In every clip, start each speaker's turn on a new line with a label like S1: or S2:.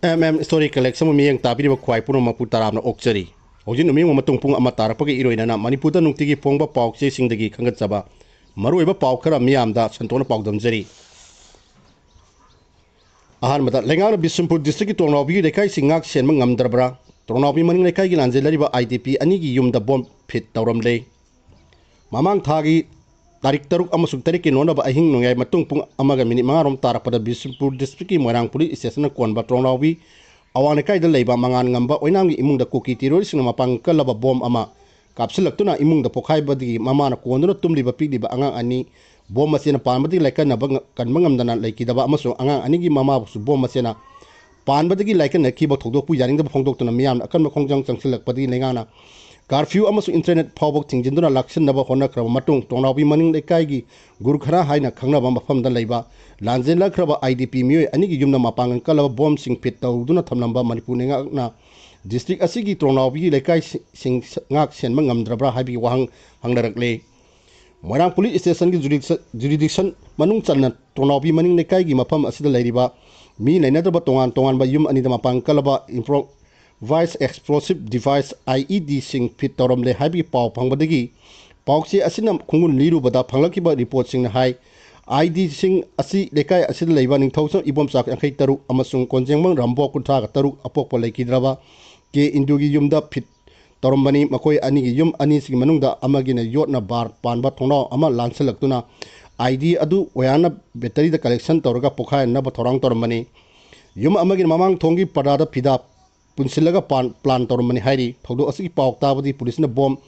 S1: Story collection miyang tabi ba kwai puno mapu taram na okchari hojin numing matung pung ama tarapagi iroina na Manipur da nungtigi pongba pauk che singdagi khangat chaba maru eba pauk khara miyam da santona pauk damjari ahan mata lengar Bisumpur district ki Tongnaubi lekai singak sen mangam darbra Tongnaubi maning lekai gi lanjelari ba IDP anigi Yumda bomb fit tawramle mamang thagi tarik taruk amasuk tarik ki nona ba ahing nongai matung pung amaga minit mangarom tarapada Bisumpur district ki Moirang police station kon ba Tongnaubi awang lekai da leiba mangan ngamba oinangi imung da kuki terrorist na mapang kalaba bom ama kapsilaktuna imung da pokhai badi mama na konduna tumli ba pigdi ba angang ani bom masena panbadi laikan na kan mangam dana laiki daba amasung angang ani gi mama su bom masena panbadi gi laikan na ki ba thodok pu yaring da phongdok tuna miyam akan ma khongjang changsilak padi lengana curfew amasung internet phawbok tingjinduna laksin naba hona kraba matung Tongnaubi maning lekai gi gurkhara haina khangnaba mafam da leiba lanjen lakraba IDP mioi ani gi yumna mapangan kalaba bom sing fit tawduna thamlamba Manipur nenga na district asigi Tongnaubi lekai sing ngak sen mangamdrabra habi wahang hangnarakle Moirang police station ki jurisdiction manung chalna Tongnaubi maning lekai gi mafam asida leiriba mi nainadaba tongan ba yum ani da mapang kalaba improvised explosive device IED sing fit tawramle habi paw phangbadagi pawchi asina khungun liru bada phanglakiba report sing na hai ID sing asi lekai asida leiba ningthausa ibom sak angkai taru amasung konjengmang rambo kutha ga taru apokpa leikidraba ke indugi Yumda fit tawrambani makoi ani gi yum ani sing manungda amagi na yotna bar panba thongnau ama lansalaktuna ID adu wayana battery da collection tawraga pokhai na ba thorang tawrambani yum amagi mamang thongi padada phida punsilaga plan tawrambani hairi thodo asigi pawk tabadi police na bomb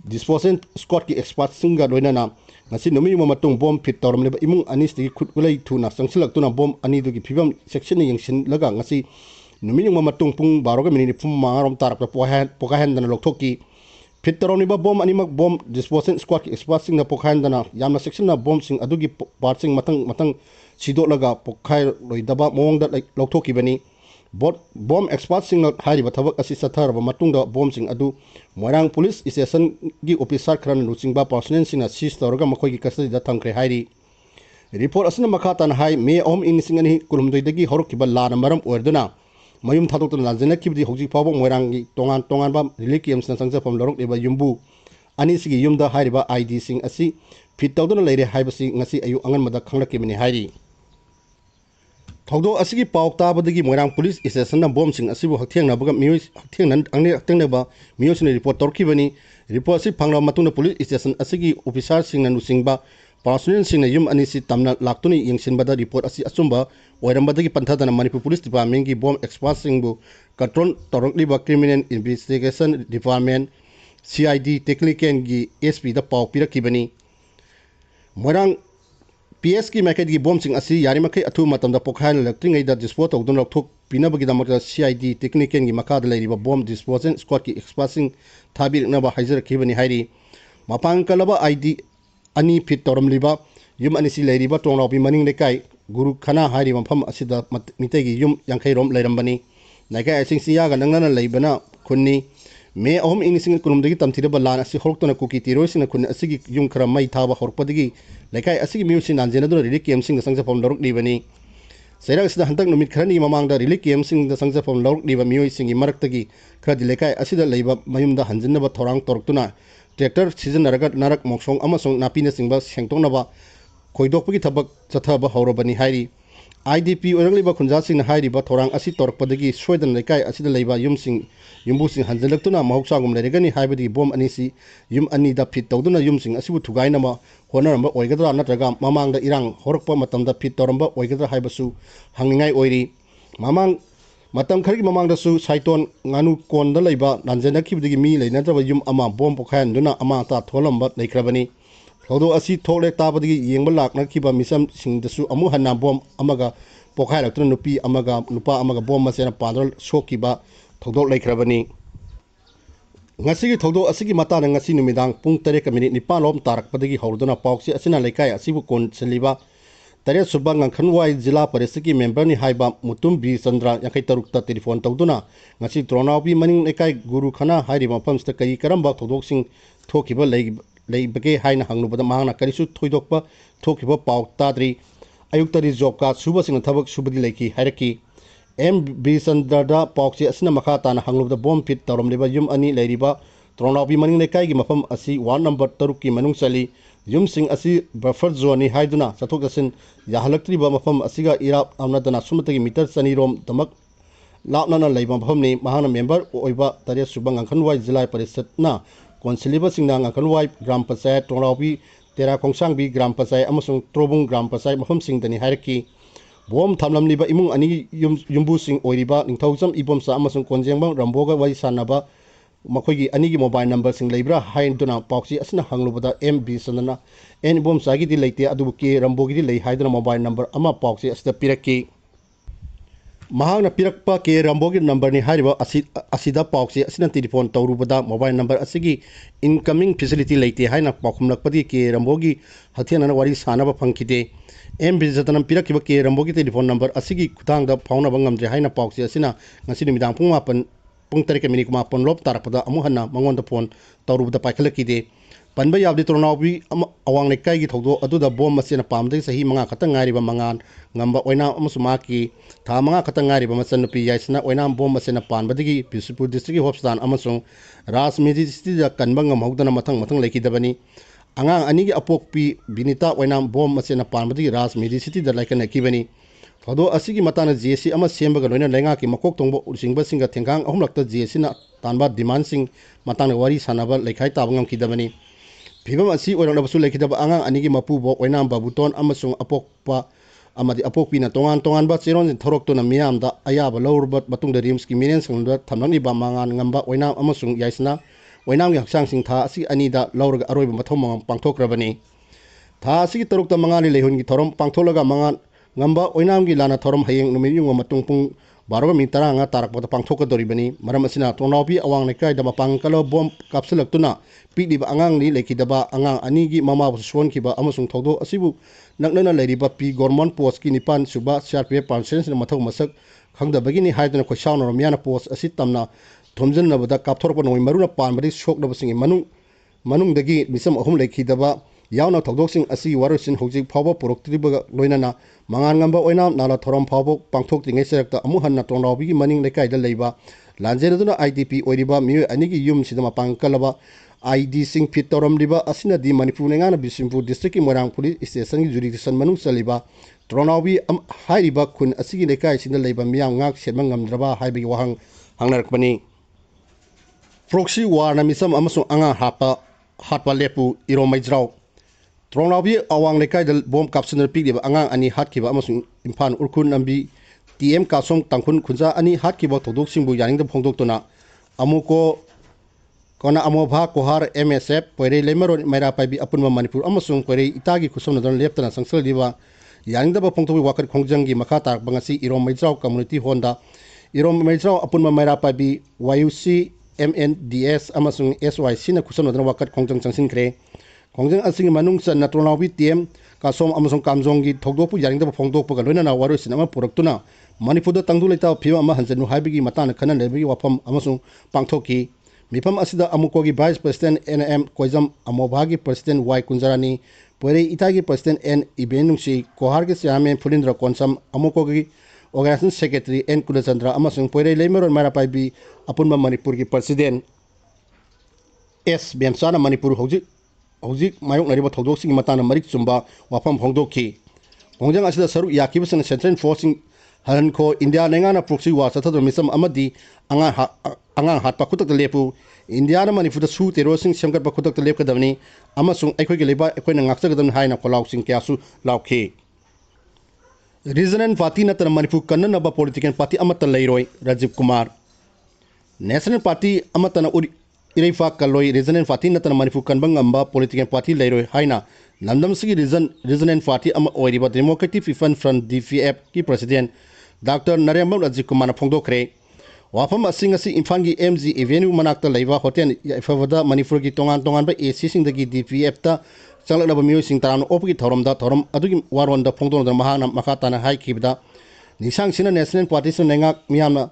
S1: disposal squad ki expert singa loinana ngasi numi matung bom fit tawramle imung anis ti khutulai thuna sangsilaktuna bom ani dugi phibam section yengsin laga ngasi numi matung pung 12 minute phum mangarom tarak pokahan dana loktoki fit tawrani ba bom ani mak bom disposal squad ki expert singa pokahan dana yamna section na bom sing adugi part sing matang sido laga pokhai loidaba mongda loktoki bani bom expert sing hari bathabak asi sathar ba matungda bom sing adu Moirang police station gi officer khran luchingba personnel sing assist tawraga makoi gi custody da thamkre hairi report asna makhatan hai me om in sing ani kulumdoi dagi horokiba lana maram orduna mayum thadok tan lanjena kibdi hoji pawbok Moirang gi tongan ba relief camp sna sangjapam lorok leba yumbu ani sigi Yumda hairiba ID sing asi fit tawduna leire haibasi ngasi ayu angan mada khanglakimani hairi thodo asigi pawk tabadagi Moirang police station na bom sing asibu hakthengna baga mioi hakthengnan angni hakthengna ba mioi sine report torkibani report si phangna matungna police station asigi officer sing na nusingba personnel sing na yum ani si tamna laktuni yengsinbada report asi asumba oirambadagi panthadana Manipur police department gi bomb expert sing bu control torokliba criminal investigation department CID technical gi SP da paw pirakibani Moirang PS ki market gi bom sing asi yari makai athu matam da pokhan electric da dispose of don lokthok pinabagi da makta CID technical gi makad leiriba bomb disposal squad ki expressing thabir na ba haizer khibani hairi mapang kalaba ID ani fit tawram liba yum ani si leiriba Tongnaubi maning lekai guru khana hairi mafam asida mitai gi yum yankhai rom leirambani nagai asing siya ga nangna leibana khunni me ahom inising kunumdagi tamthira balan asi horktona kuki tiroising kun asigi yum khara mai thaba horpadagi lekai asigi miusin nanjena do relic camp sing sangja pom lorok dibani serang sida hantak numit kharani mamang da relic camp sing da sangja pom lorok diba mioi sing maraktagi khadi lekai asida leiba mayumda hanjinna ba thorang torktuna tractor season naragat narak moksong amasong napina singba sengtongna ba khoidokpagi thabak chathaba horobani hairi IDP orangliba khunja sing hairi ba thorang asi torkpadagi soidan lekai asida leiba yumbu sing hanjalaktuna mahoksa gum leregani haibadi bom ani si yum ani da fit tawduna yum sing asibu thugaina ma honaramba oigadra natraga mamang da irang horakpa matam da fit tawramba oigadra haibasu hangingai oiri mamang matam khargi mamang da su saiton nganu kon da leiba nanjena kibdigi mi leinadraba yum ama bom pokhayan duna ama ta tholamba leikrabani thodo asi tholek tabadigi yengba lakna kiba misam sing da su amu hanna bom amaga pokhayaktuna nupi amaga nupa amaga bom masena padral sokiba thodo leikrabani ngasi gi thodo asigi mata na ngasi numidang pung 3:9 lom tarak padagi horduna pawksi asina lekai asibu kon seliba tare subang ngkhanwai jila parisiki member ni haiba mutum bi chandra yakai tarukta telephone tawduna ngasi Tongnaubi maning lekai guru khana hairi mafam sta kai karamba thodok sing thokiba leibage haina hangnubada mangna karisu thoidokpa thokiba paw tadri ayuktari job ka suba sing thabak subadi leiki hairaki MB Sandra Pauxi Asina Makatana Hanglu the bomb pit Torom Liba Yum Ani Ladiba Tronabi Maning Lekai Mafam Asi 1 number Taruki Manung Sali Yum Sing Asi Buffer Zoni Haiduna Satokasin Yahalakri Mafam Asiga Irap Amnadana Sumatagi meter Sani Rom Damak Lapnana Labam Homni Mahana member Oiba Taria Subang Kanwai Zilai Parisatna Consilibus Sinang Kanwai Gram Pasai Tronabi Tera Kongsangbi Gram Pasai Amasung Trobung Gram Pasai Maham Sing Dani Hierarchy Bom Tamlam Liba Imung Ani Yumbu Sing Oiriba Ningtausam Ibomsa Amasung Konjang Ramboga Wai Sanaba Makogi Anigi mobile number Sing Libra Hainduna Pauxi Asna Hanglubada MB Sanana and Bom Sagi di Late Aduki Rambogi Lay Hydra mobile number Ama Pauxi as the Piraki Mahana Pirakpa K Rambogi number ni Hariba Asida Pauxi Asna telephone Taurubada mobile number Asigi incoming facility late Haina Pakum Lakpadi K Rambogi Hatiana Wari Sanaba Pankide MB Zatanam Piraki K Rambogi telephone number Asigi Kutang the Pauna Bangam Haina Pauxi Asina Nasini Midang Pumapan Pungtari Minikuma Pon Lop Tarapada Amuhana Mangon the Pon Tauru the Pakalaki Panbay of the Tronabi Awang Lekai Todo Adu the bomb Masina Pam de Sahi Manga Katangari Mangan Ngamba Oina Amusumaki Tamanga Katangari Masanapi Yasna Oina bomb Masina Pan Badigi Pisupur District Hopstan Amazon Ras Medicity the Kanbanga Mogdana Matang Matang Laki Dabani Angang Anigi Apokpi Binita Oina bomb Masina Pan Badigi Ras Medicity the like an Akibani Although Asigi Matana GSC Ama Semba Galona Langaki Makok Tombo Singba Singa Tengang Homlakta GSC Tanba demanding Matana Wari Sanaba Lekai Tabangam Kidabani Pibam Asi or Nabasu Lekidaba Angang Anigi Mapu Oinam Babuton Amasung Apokpa Amadi Apokpina Tongan Bat Siron and Torokton Miam da Ayaba Lower But Batung the Rimski Millions and Tamani Bamangan Ngamba Oinam Amasung Yaisna Oinam Yaksang Sing Ta Si Anida Laura Aroy Matomang Pangtok Rabani Ta Si Torok the Mangani Lehungi Torom Pangtolaga Mangan Ngamba Oinamgi Lana Torom Haying Numinium Matungpung Barba Mitaranga Tarak Pata Pangtoka Doribani Maramasina Tonabi Awang Nekai Dama Pangkalo Bomb Capsule Tuna Pidi Angang Li Lekidaba Angang Anigi Mama Swan Kiba Amasung Todo Asibu Naknana Lady Bapi Gormon Post Kinipan Suba Sharpe Pansens and Matau Masak Hang the Bagini Hydra Koshan or Miana Post Asitamna Tomzen Navada Kaptorpan Maruna Pan Badi Shock Navasing Manung Dagi Misam Home Lekidaba Yauna Todoxing Asi Warusin Hosi Power Proctriba Loinana Mangangamba Oina Nala Torom Power Pangtok Selecta Amuhana Tonabi Maning Lekai the Labor Lanzeruna IDP Oiriba Mu Anigi Yum Sidama Pankalaba ID Sing Pitorom Liba Asina di Manipur Bisimpu District Morang Police Station Jurisdiction Manung Saliba Tronabi Hairiba Kun Asigi Lekai Sin the Labor Miang Ngak Semangam Draba Haibi Wahang Hangarkmani Proxy War Namisam Amasu Anga Hatpa Lepu Iro Majrau Tronabi Awang Lekai the bomb capsule Pigib Angang Ani Hatkiba Amasung Impan Urkun Nambi TM Kasong Tankun Kunza Ani Hatkiba Todok Simbu Yaning the Pongdoktona Amuko Kona Amobha Kohar MSF Pere Lemero Mera Pabi Apunma Manipur Amasung Pere Itagi Kusum Leptana Sangsel Diva Yaning the Pongto Wakar Kongjangi Makata Bangasi Iro Majrau Community Honda Iro Majrau Apunma Mera Pabi YUC MNDS Amasung SYC na Kusum Wakar Kongjang Sangsin Kre Kongjang Asing Manung San Natronawi TM Kasom Amasung Kamjongi Togdopu Yaning the Pongdo Pogalona Warusin Ama Puraktuna Manipur Tanguleta Piva Mahansanu Habigi Matana Kanan Levi Wapam Amasung Pangtoki Mipam Asida Amukogi Vice President NM Koizam Amobhagi President Y Kunjarani Pere Itagi President N Ibenungsi Kohargi Chairman Pulindra Konsam Amukogi Organization Secretary N Kulasandra Amasung Pere Lemeron Marapai Apunma Manipurgi President S Bemsana Manipur Hoji Mayok Nariba Todoxing Matana Marik Sumba Wapam Hongdoki Hongjang Asida Saru Yakibasan Central Forcing Hanko India Nangana Proxy was at the Misam Amadi Angang Hat Pakutak the Lepu Indiana Manifu the Su Terosing Shamka Pakutak the Lepkadani Amasung Equiliba Equinang Haina Kolausing Kasu Lauke Reason Fatina Manifu Kananaba Political Party Amata Leroy Rajiv Kumar National Party Amatana Irifa Kaloi Reason Fatina Manifu Kanbangamba Political Party Leroy Haina Landam Sigi Reason Party Ama Oiriba Democratic Front DVF Ki President Dr. Narayam Rajiv Kumar Pongdokre Wafam Asing Infangi MZ Avenue Manakta Laiva Hotel Ifavada Manipurgi Tongan by AC Sing the DPF ta Salaba Musing Town Opi Torom da Torom Adu Waron the Pongdo the Mahana Makatana High Kibda Nisang Sina National Partition Nangak Miamna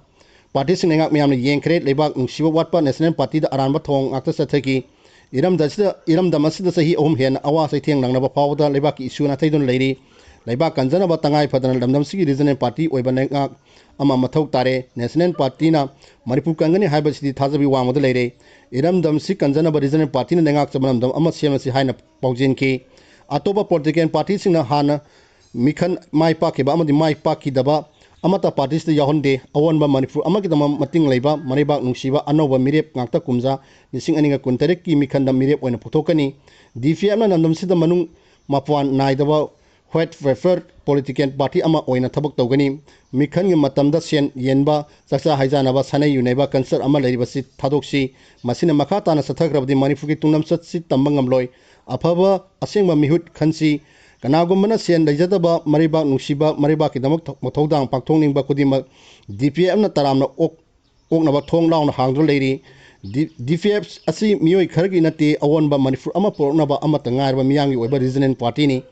S1: Partition Nangak Miam Yankre Lebak Shiva Watpa National Party the Aramba Tong Acta Sataki Iram Damasida Sahi Om Hen Awas I think Nangaba Powder Lebak issue na Taydon Lady Laiba kanjana ba tangai fadana lamdam sigi regional party oiba nengak ama mathau tare national party na Manipur kangani haiba sidi thajabi wangmada leire iram dam si kanjana ba regional party na nengak chamanam dam ama semasi haina paujin ki atoba political party singna hana mikhan mai paki ba amadi mai paki daba amata parties de yahonde awon ba Manipur amaki dama mating leiba manibak nungsiba anoba mirep ngakta kumja nising aninga kuntarek ki mikhan da mirep oina photokani DPM na namdam sida manung mapuan naidaba white preferred political party ama oina thabak tawgani mikhan ngi matamda sen yenba saksa haijana ba sanai yunaiba concert ama leiriba si thadoksi masina makha tana sathagrabdi Manipur ki tungnam sat si tambangam loi afaba asengba mihut khansi kanagumana sen leijadaba maribak nungsiba maribak ki damak mathodang pakthongningba kudima DPM na taramna oknaba thong launa hangdro leiri DPF asi mioi khargi nati awonba Manipur ama pornaba ama tangarba miyangi oiba regional party ni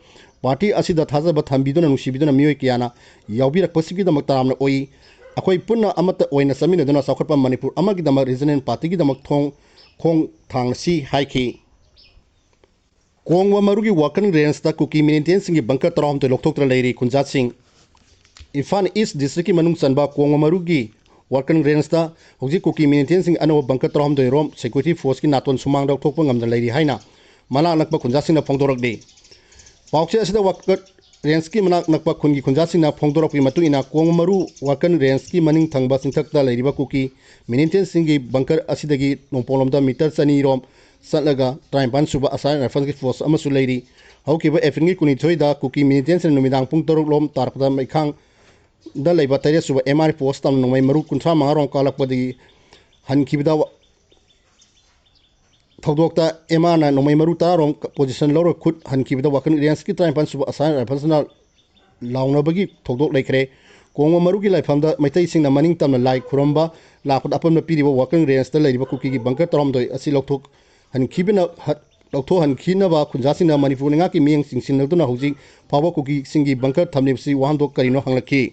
S1: party asida thajaba thambiduna nungsibiduna mioi kiyana yawbirak pasigi damak taramna oi akhoi punna amata oina samina duna sakhotpa Manipur amagi damak regional party gi damak khong thangsi haiki kongwa marugi wakan range ta kuki militants singi bunker taram to lokthok tra leiri kunjat singh Ifan East district ki manung sanba kongwa marugi wakan range ta hoji kuki militants sing ano bunker taram to rom security force ki naton sumang dok thokpa ngamda leiri haina mala nakpa kunjat singh na phongdorak de paukse asida wakan range ki manak nakpa khungi kunjat singh na phongdorak pi matu ina kongwa maru wakan range ki maning thangba singthakta leiriba kuki militants singi bunker asidagi nongpolomda meter chani rom satlaga traimpan suba asai rifle force amasu leiri haukiba efringi kunithoi da kuki militants numidang pung torok lom tarpada maikhang da leiba tare suba MR post tam nomai maru kunthra mangarong kalakpadi hankibda thodokta MR na nomai maru tarong position loro khut hankibda wakan range ki traimpan suba asai rifle na launa bagi thodok leikre kongwa maru ki laifamda maitai singna maning tamna lai khuramba lakut apamna piriba wakan range ta leiriba kuki gi bunker torom doi asi lokthok hankibina loktho hankina ba kunjasina Manipur nga ki miyang singsin na hojik pawa kuki singi bunker thamnipsi wahando karino hanglaki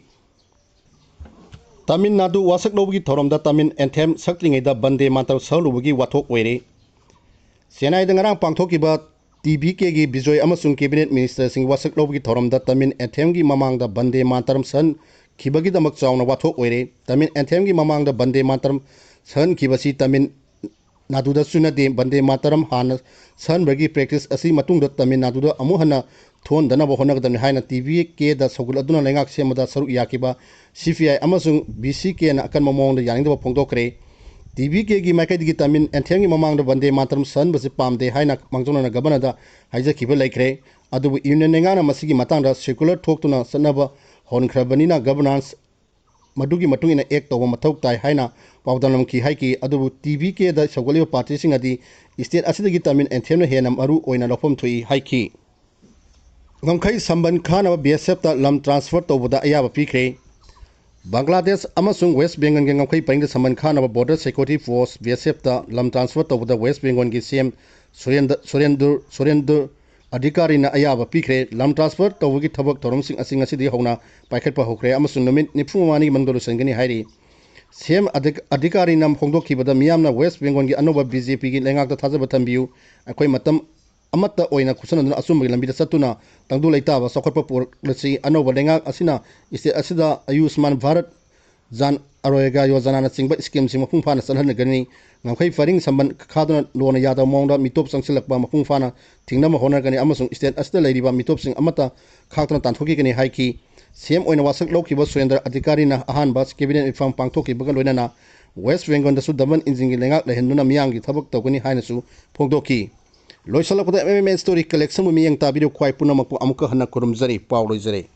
S1: Tamil Nadu wasak lobgi thoromda Tamil anthem saktringeda bande mantar saulubugi wathok oire Senai dangarang pangthokiba TBK gi Bijoy amasung cabinet minister sing wasak lobgi thoromda Tamil anthem gi mamangda bande mantaram san khibagi damak chawna wathok oire Tamil anthem gi mamangda bande mantaram san khibasi Tamil Nadu da sunade bande mataram hana sanbergi practice asi matung da Tamil Nadu da amu hana thon dana bo hona gadam haina TVK da sogul aduna lengak semada saruk yakiba CPI amasung BCK na akan mamong da yaning da phongdokre TVK gi maikai gi Tamil anthem gi mamang da bande mataram san basi pamde haina mangjona na gabana da haija kiba laikre adu union nengana masigi matang da circular thoktuna sanaba honkrabani na governance madugi matung ina ek tawa mathau tai haina pawdanam ki haiki adubu TVK da sogoliba party sing adi state asidagi Tamil anthem na hena maru oina lofom thui haiki ngamkhai samban khana BSF ta lam transfer tawda ayaba pikre Bangladesh amasung West Bengal ge ngamkhai paingda samban khana border security force BSF ta lam transfer tawda West Bengal gi CM Surendra adhikari na ayaba pikre lam transfer tawgi thabak thorom sing asing asidi hona paikhat pa hokre amasung namit nipfumani mangdolu sangani hairi CM adhikari nam phongdokhibada miyamna West Bengal gi anoba BJP gi lengak ta thajaba thambiu akhoi matam amata oina khusanaduna asumgi lambida satuna tangdu leitaba sokhotpa porlasi anoba lengak asina state asida Ayushman Bharat Jan Aroyega Yojana na chingba scheme sing mapung phana salhan gani ngamkhai faring samban khaduna lona yada mongda mitop sangsilakba mapung phana thingnama honar gani amasung state asida leiriba mitop sing amata khakhtana tanthoki gani haiki CM oina wasak lokhiba Surendra adhikari na ahanba cabinet ifam pangthoki bagal loinana West Bengal da su daman injingi lengak lehenduna miyangi thabak tawgani haina su phongdoki loisalakda MMN story collection mu miyang ta video khwai punamaku amuka hana kurumjari pawloi jare